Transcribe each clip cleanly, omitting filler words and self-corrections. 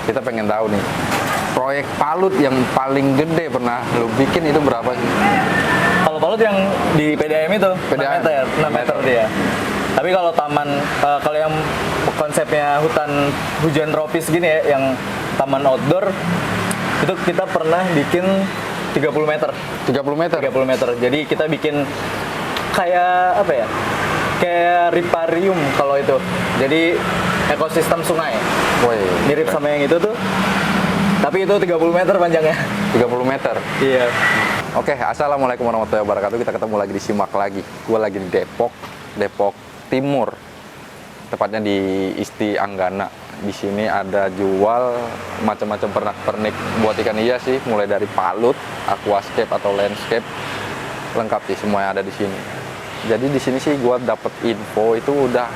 kita pengen tahu nih, proyek Palut yang paling gede pernah lu bikin itu berapa sih? Kalau Palut yang di PDAM itu PDAM. 6 meter dia. Tapi kalau taman, kalau yang konsepnya hutan hujan tropis gini ya, yang taman outdoor, itu kita pernah bikin 30 meter. 30 meter? 30 meter. Jadi kita bikin kayak apa ya? Kayak riparium kalau itu. Jadi ekosistem sungai. Woi, Mirip sama yang itu tuh. Tapi itu 30 meter panjangnya. 30 meter. Iya. Oke, assalamualaikum warahmatullahi wabarakatuh. Kita ketemu lagi di Simak lagi. Gue lagi di Depok Timur, tepatnya di Isti Anggana. Di sini ada jual macam-macam pernak-pernik buat ikan hias sih, mulai dari palut, aquascape atau landscape, lengkap sih semua yang ada di sini. Jadi di sini sih gue dapet info itu udah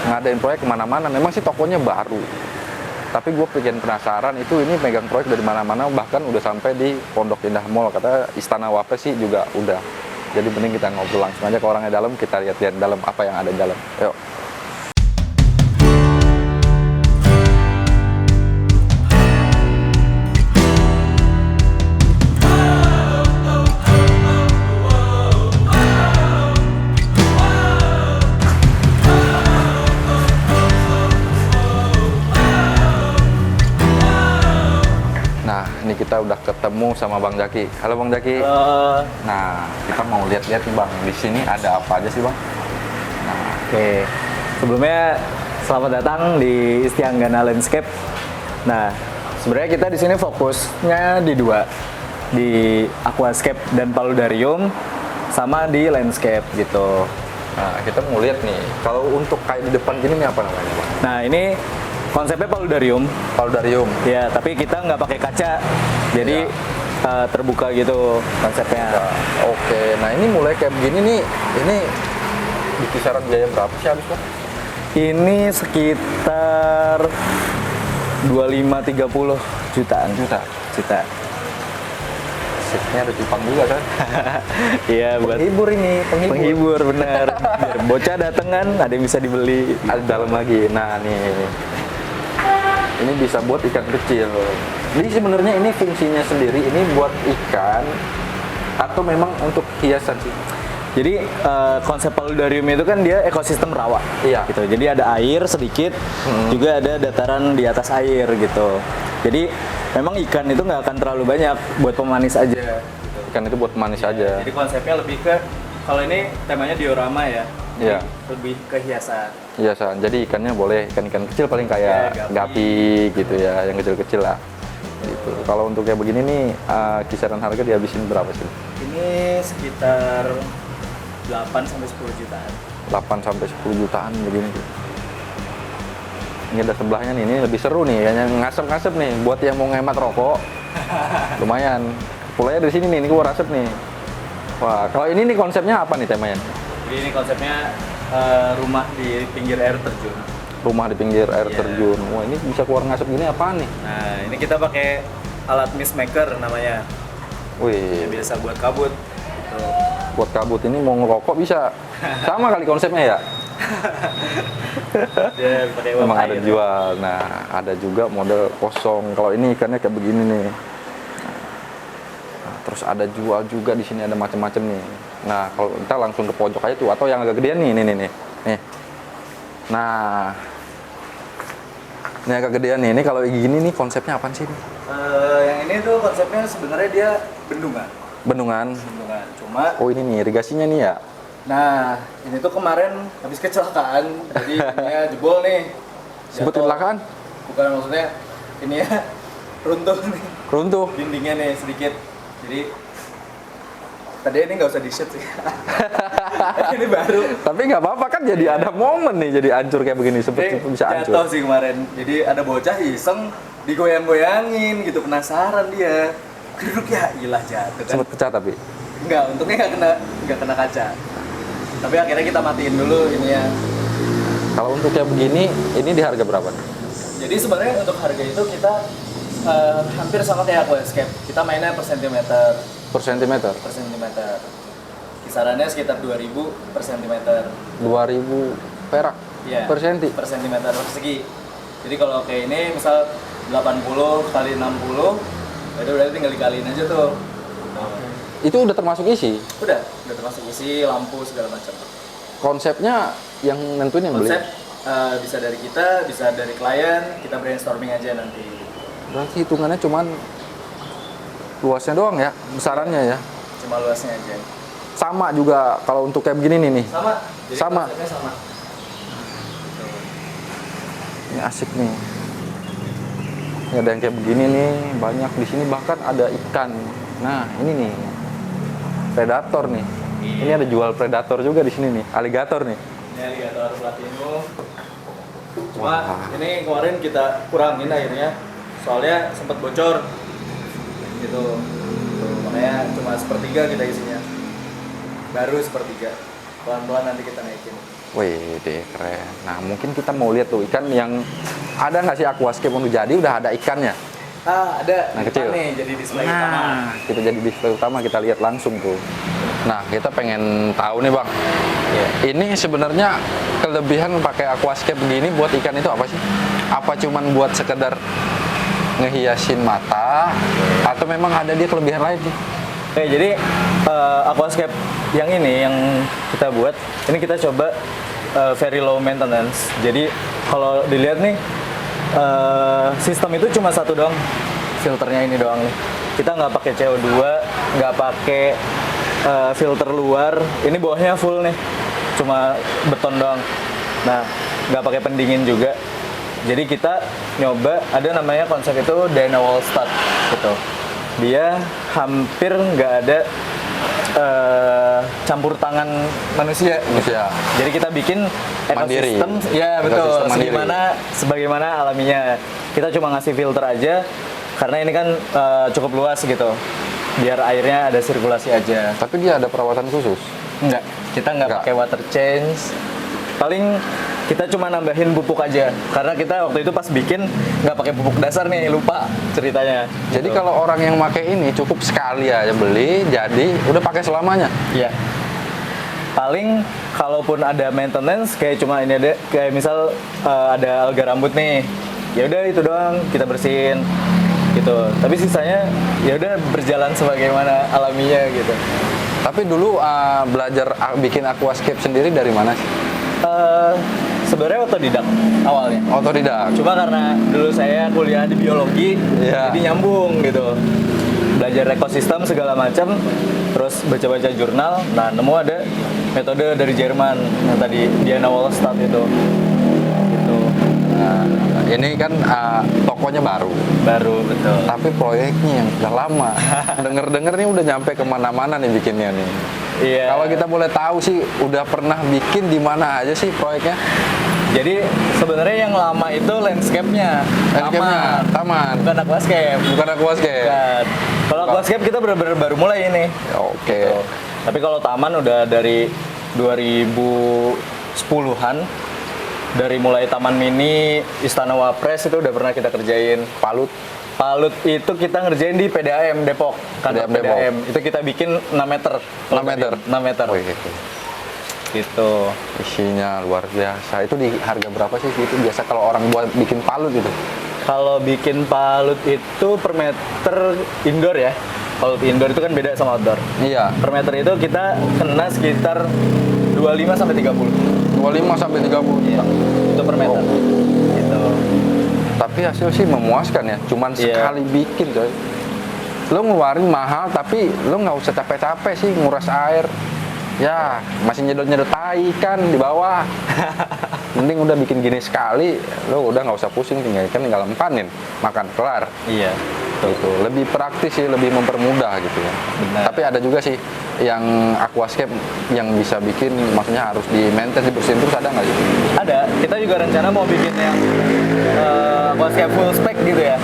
ngadain proyek kemana-mana. Memang sih tokonya baru, tapi gue pengen penasaran itu ini megang proyek dari mana-mana, bahkan udah sampai di Pondok Indah Mall. Kata Istana Wapres sih juga udah. Jadi mending kita ngobrol langsung aja ke orangnya dalam, kita lihat-lihat dalam apa yang ada di dalam. Yuk. Nah, ini kita udah ketemu sama Bang Jaki. Halo Bang Jaki. Nah, kita mau lihat-lihat nih Bang. Di sini ada apa aja sih Bang? Oke. Sebelumnya selamat datang di Isti Anggana Landscape. Nah, sebenarnya kita di sini fokusnya di dua, di aquascape dan paludarium, sama di landscape gitu. Nah, kita mau lihat nih. Kalau untuk kayak di depan gini nih apa namanya Bang? Nah, ini konsepnya paludarium. Paludarium. Ya, tapi kita nggak pakai kaca, jadi terbuka gitu konsepnya. Nah, oke. Nah, ini mulai kayak begini nih. Ini di kisaran biaya berapa sih habis Bang? Ini sekitar 25-30 jutaan. Juta. Seatnya ada Jepang juga kan? Iya, buat Penghibur ini, penghibur bener. Biar bocah dateng kan, ada yang bisa dibeli. Ada dalam lagi. Nah, nih. Ini bisa buat ikan kecil. Jadi sebenarnya ini fungsinya sendiri ini buat ikan atau memang untuk hiasan sih? Jadi konsep paludarium itu kan dia ekosistem rawa. Iya. Gitu. Jadi ada air sedikit, juga ada dataran di atas air gitu. Jadi memang ikan itu nggak akan terlalu banyak, buat pemanis aja. Ikan itu buat manis aja. Jadi konsepnya lebih ke, kalau ini temanya diorama ya. Iya. Lebih ke hiasan. Hiasan. Jadi ikannya boleh ikan-ikan kecil paling kayak Ya, gapi gitu ya, yang kecil-kecil lah. Gitu. Kalau untuk kayak begini nih kisaran harga dihabisin berapa sih? Ini sekitar 8-10 jutaan. 8 sampai 10 jutaan begini. Ini ada sebelahnya nih, ini lebih seru nih, kayaknya ngasep-ngasep nih buat yang mau ngehemat rokok. Lumayan. Mulainya dari sini nih, ini gua rasep nih. Wah, kalau ini nih konsepnya apa nih temanya? Jadi ini konsepnya rumah di pinggir air terjun. Rumah di pinggir air Iya. terjun. Wah, ini bisa keluar ngasep gini apaan nih? Nah, ini kita pakai alat mist maker namanya. Wih, Biasa buat kabut. Gitu. buat kabut ini mau ngerokok bisa. Sama kali konsepnya ya. Dia pakai uap Memang ada air. jual. Nah, ada juga model kosong. Kalau ini ikannya kayak begini nih. Nah, terus ada jual juga di sini, ada macam-macam nih. Nah, kalau kita langsung ke pojok aja tuh, atau yang agak gedean nih, nih. Nah, ini agak gedean nih. Ini kalau gini nih konsepnya apa sih? Yang ini tuh konsepnya sebenarnya dia bendungan. Bendungan. Bendungan. Cuma, Oh, ini nih irigasinya nih ya. nah ini tuh kemarin habis kecelakaan, jadi ininya jebol nih. Sebut Jatuh. kecelakaan? Bukan, maksudnya ini ya runtuh nih. Runtuh. Dindingnya nih sedikit. Jadi tadi ini nggak usah di shoot sih. Ini baru. Tapi nggak apa-apa kan, jadi ada momen nih, jadi hancur kayak begini, seperti Ini bisa hancur. jatuh sih kemarin. Jadi ada bocah iseng digoyang-goyangin gitu, penasaran dia. Keduduk ya, ilah jatuh kan. Sempat pecah tapi. Enggak, untungnya nggak kena kaca. Tapi akhirnya kita matiin dulu ini ya. Kalau untuk kayak begini, ini di harga berapa nih? Jadi sebenarnya untuk harga itu kita hampir sama kayak aquascape. Kita mainnya per sentimeter. Per sentimeter? Per sentimeter. Kisarannya sekitar 2.000 per sentimeter. 2.000 perak Iya, per senti? per sentimeter persegi. Jadi kalau kayak ini misal 80 kali 60, itu udah tinggal dikaliin aja tuh. Itu udah termasuk isi. Udah termasuk isi, lampu segala macam. Konsepnya yang nentuin yang beli. Konsep bisa dari kita, bisa dari klien, kita brainstorming aja nanti. Berarti hitungannya cuman luasnya doang ya, besarannya ya. Cuma luasnya aja. Sama juga kalau untuk kayak begini nih. Sama. Jadi Sama. konsepnya sama. Ini asik nih. Ini ada yang kayak begini nih, banyak di sini bahkan ada ikan. Nah, ini nih. Predator nih. Ini ada jual predator juga di sini nih, aligator nih. Ini alligator platinum. Cuma Wah. ini kemarin kita kurangin akhirnya, soalnya sempat bocor. Gitu. Tuh, makanya cuma sepertiga kita isinya. Baru sepertiga. Pelan-pelan nanti kita naikin. Wih, deh keren. Nah, mungkin kita mau lihat tuh ikan yang ada nggak sih aquascape udah jadi, udah ada ikannya. Ada. Nah, Depan kecil. nih jadi display utama. Nah, kita jadi display utama, kita lihat langsung tuh. Nah, kita pengen tahu nih Bang. Iya. Ini sebenarnya kelebihan pakai aquascape begini buat ikan itu apa sih? Apa cuman buat sekedar ngehiasin mata atau memang ada dia kelebihan lain sih? Oke, jadi aquascape yang ini yang kita buat, ini kita coba very low maintenance. Jadi kalau dilihat nih sistem itu cuma satu doang, filternya ini doang nih. Kita nggak pakai CO2, nggak pakai filter luar. Ini bawahnya full nih, cuma beton doang. Nah, nggak pakai pendingin juga. Jadi kita nyoba, ada namanya konsep itu Dyna Wall Stud gitu. Dia hampir nggak ada campur tangan manusia. Manusia. Jadi kita bikin Mandiri. ekosistem, ya betul, Ekosistem mandiri. sebagaimana alaminya. Kita cuma ngasih filter aja, karena ini kan cukup luas gitu, biar airnya ada sirkulasi aja. Tapi dia ada perawatan khusus. Enggak, kita nggak Nggak. pakai water change. Paling kita cuma nambahin pupuk aja, karena kita waktu itu pas bikin nggak pakai pupuk dasar nih, lupa ceritanya. Jadi Gitu. kalau orang yang pakai ini cukup sekali aja beli, jadi udah pakai selamanya. Iya. Paling kalaupun ada maintenance kayak cuma ini ada kayak misal ada alga rambut nih. Ya udah itu doang kita bersihin gitu. Tapi sisanya ya udah berjalan sebagaimana alaminya gitu. Tapi dulu belajar bikin aquascape sendiri dari mana sih? Sebenarnya otodidak awalnya. Otodidak. Cuma karena dulu saya kuliah di biologi, Iya. jadi nyambung gitu. Belajar ekosistem segala macam, terus baca-baca jurnal. Nah, nemu ada metode dari Jerman yang tadi Dyna Wall Stud itu. Gitu. Nah, ini kan tokonya baru, Baru betul. tapi proyeknya yang udah lama. Denger-denger nih udah nyampe kemana-mana nih bikinnya nih. Iya. Kalau kita boleh tahu sih, udah pernah bikin di mana aja sih proyeknya? Jadi sebenarnya yang lama itu landscape-nya. Landscape-nya, taman. Bukan aquascape. Bukan aquascape. Bukan. Kalau aquascape kita benar-benar baru mulai ini. Oke. Gitu. Tapi kalau taman udah dari 2010-an. Dari mulai Taman Mini, Istana Wapres itu udah pernah kita kerjain. Palut. Palut itu kita ngerjain di PDAM Depok. Kantor PDAM Depok. PDAM. Itu kita bikin 6 meter. 6 meter. 6 meter. Wih, Gitu. isinya luar biasa. Itu di harga berapa sih itu biasa kalau orang buat bikin palut gitu? Kalau bikin palut itu per meter indoor ya. Kalau indoor itu kan beda sama outdoor. Iya. Per meter itu kita kena sekitar 25 sampai 30. 25 sampai 30 juta. Itu per meter. Gitu. Tapi hasil sih memuaskan ya. Cuman Iya. sekali bikin coy. Lo ngeluarin mahal tapi lo nggak usah capek-capek sih nguras air. Ya, masih nyedot-nyedot tai kan di bawah. Mending udah bikin gini sekali, lo udah nggak usah pusing, tinggal empanin, makan kelar. Iya. Gitu. Lebih praktis sih, lebih mempermudah gitu ya. Benar. Tapi ada juga sih yang aquascape yang bisa bikin, maksudnya harus di maintain, dibersihin terus, ada nggak sih? Ada. Kita juga rencana mau bikin yang aquascape full spec gitu ya.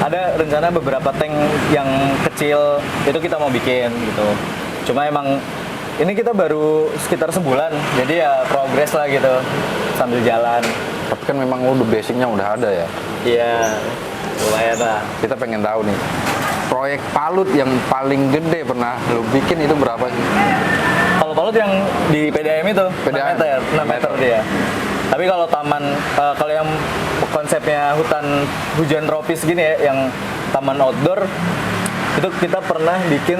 Ada rencana beberapa tank yang kecil itu kita mau bikin gitu. Cuma emang ini kita baru sekitar sebulan, jadi ya progres lah gitu sambil jalan. Tapi kan memang udah basicnya udah ada ya. Iya, lumayan lah. Kita pengen tahu nih, proyek palut yang paling gede pernah lo bikin itu berapa sih? Kalau palut yang di PDAM itu PDAM. 6 meter dia. Tapi kalau taman, kalau yang konsepnya hutan hujan tropis gini ya, yang taman outdoor, itu kita pernah bikin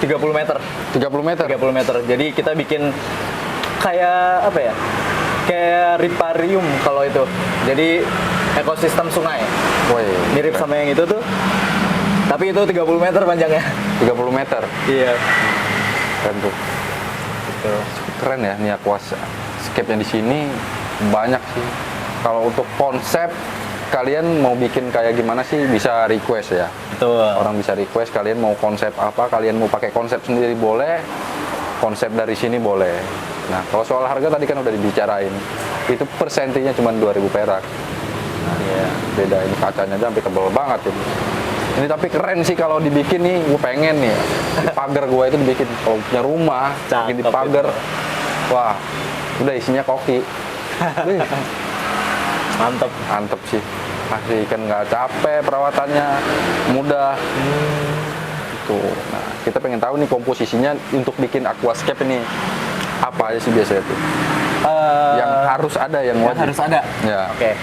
30 meter. 30 meter? 30 meter. Jadi kita bikin kayak apa ya? Kayak riparium kalau itu. Jadi ekosistem sungai. Woi, Mirip sama yang itu tuh. Tapi itu 30 meter panjangnya. 30 meter. Iya. Keren tuh. Gitu. Keren ya nih aquascape-nya di sini banyak sih. Kalau untuk konsep kalian mau bikin kayak gimana sih bisa request ya. Betul. Orang bisa request kalian mau konsep apa, kalian mau pakai konsep sendiri boleh, konsep dari sini boleh. Nah, kalau soal harga tadi kan udah dibicarain. Itu per sentinya cuma 2.000 perak. Iya. Beda ini kacanya aja sampai tebal banget ini. Ini tapi keren sih kalau dibikin nih, gue pengen nih di pagar gue itu dibikin kalau punya rumah, bikin di Cakep pagar. Wah, udah isinya koki. Wih, Mantep. mantep sih. Masih kan nggak capek perawatannya, mudah. Tuh. Nah, kita pengen tahu nih komposisinya untuk bikin aquascape ini apa aja sih biasanya tuh? Yang harus ada, yang Yang wajib. harus ada. Ya, Oke.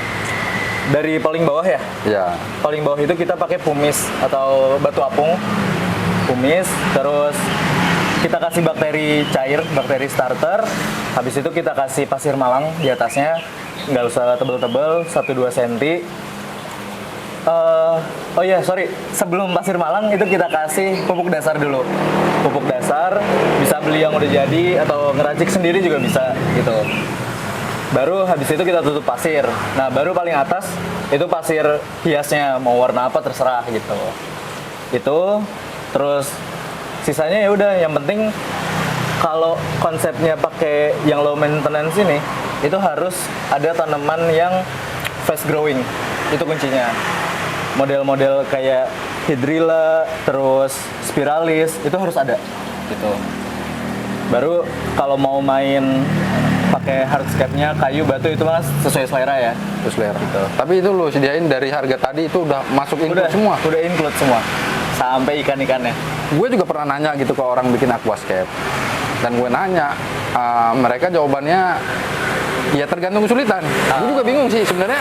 Dari paling bawah ya. ya. Paling bawah itu kita pakai pumis atau batu apung. Pumis, terus kita kasih bakteri cair, bakteri starter. Habis itu kita kasih pasir malang di atasnya. Nggak usah tebel-tebel, 1-2 cm. Oh iya, sorry. Sebelum pasir malang itu kita kasih pupuk dasar dulu. Pupuk dasar bisa beli yang udah jadi atau ngeracik sendiri juga bisa gitu. Baru habis itu kita tutup pasir. Nah, baru paling atas itu pasir hiasnya mau warna apa terserah gitu. Itu terus sisanya ya udah, yang penting kalau konsepnya pakai yang low maintenance ini itu harus ada tanaman yang fast growing. Itu kuncinya. Model-model kayak hydrilla, terus spiralis itu harus ada gitu. Baru kalau mau main pakai hardscape-nya kayu batu itu mas sesuai selera ya. Terus selera. Tapi itu lu sediain dari harga tadi itu udah masuk include semua. Udah include semua. Sampai ikan-ikannya. Gue juga pernah nanya gitu ke orang bikin aquascape. Dan gue nanya, mereka jawabannya ya tergantung kesulitan. Gue juga bingung sih sebenarnya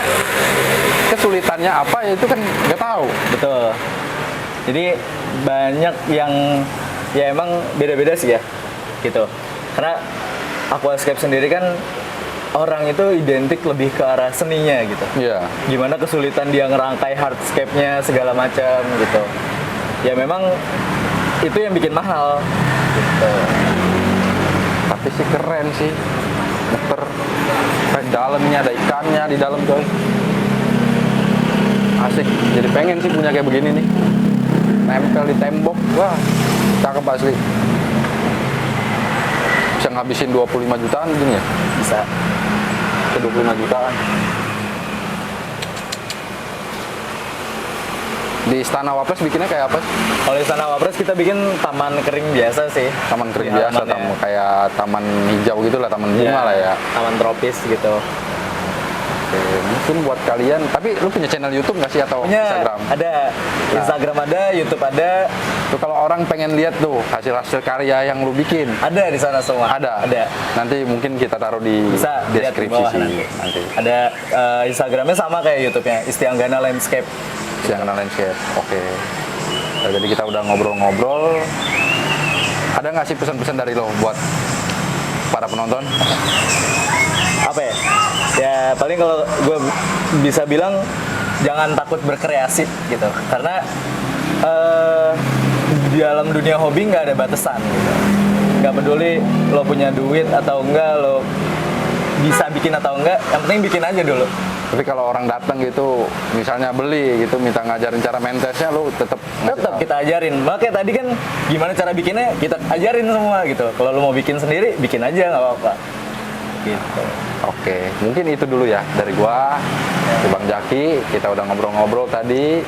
kesulitannya apa ya itu kan nggak tahu. Betul. Jadi banyak yang ya emang beda-beda sih ya. Gitu. Karena aquascape sendiri kan orang itu identik lebih ke arah seninya gitu. Iya. Gimana kesulitan dia ngerangkai hardscape-nya segala macam gitu. Ya memang itu yang bikin mahal gitu. Tapi sih keren sih. Muter. Kayak dalamnya ada ikannya di dalam coy. Asik. Jadi pengen sih punya kayak begini nih. Nempel di tembok. Wah, cakep asli. Bisa ngabisin 25 jutaan gini ya? Bisa. Ke 25 jutaan. Di Istana Wapres bikinnya kayak apa sih? Kalau di Istana Wapres kita bikin taman kering biasa sih. Taman kering Di biasa, halamannya. kayak taman hijau gitu lah, taman bunga Iya, lah ya. Taman tropis gitu. Oke, mungkin buat kalian, tapi lu punya channel YouTube nggak sih atau Punya Instagram? ada, Instagram ada, YouTube ada, Tuh kalau orang pengen lihat tuh hasil-hasil karya yang lu bikin, ada di sana semua. ada. Ada. Nanti mungkin kita taruh di Bisa lihat di deskripsi bawah sih nanti. Ada Instagramnya sama kayak YouTube-nya, Istianggana Landscape. Siang landscape. Oke. Nah, jadi kita udah ngobrol-ngobrol. Ada nggak sih pesan-pesan dari lo buat para penonton? Apa ya? Ya paling kalau gue bisa bilang jangan takut berkreasi gitu. Karena di dalam dunia hobi nggak ada batasan gitu. Nggak peduli lo punya duit atau enggak, lo bisa bikin atau enggak, yang penting bikin aja dulu. Tapi kalau orang datang gitu, misalnya beli gitu, minta ngajarin cara mentesnya, lu tetap Kita ajarin. Makanya tadi kan gimana cara bikinnya kita ajarin semua gitu. Kalau lo mau bikin sendiri, bikin aja nggak apa-apa. Gitu. Oke, mungkin itu dulu ya dari gua, ke Bang Jaki. Kita udah ngobrol-ngobrol tadi.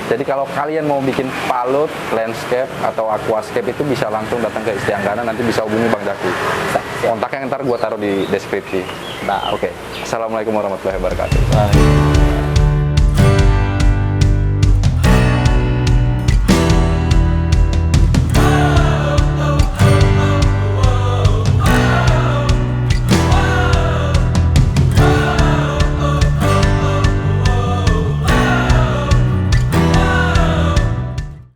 Jadi kalau kalian mau bikin palut, landscape atau aquascape itu bisa langsung datang ke Istianggana, nanti bisa hubungi Bang Jaki. Kontaknya ntar gua taruh di deskripsi. Nah, Oke. Assalamualaikum warahmatullahi wabarakatuh. Nah.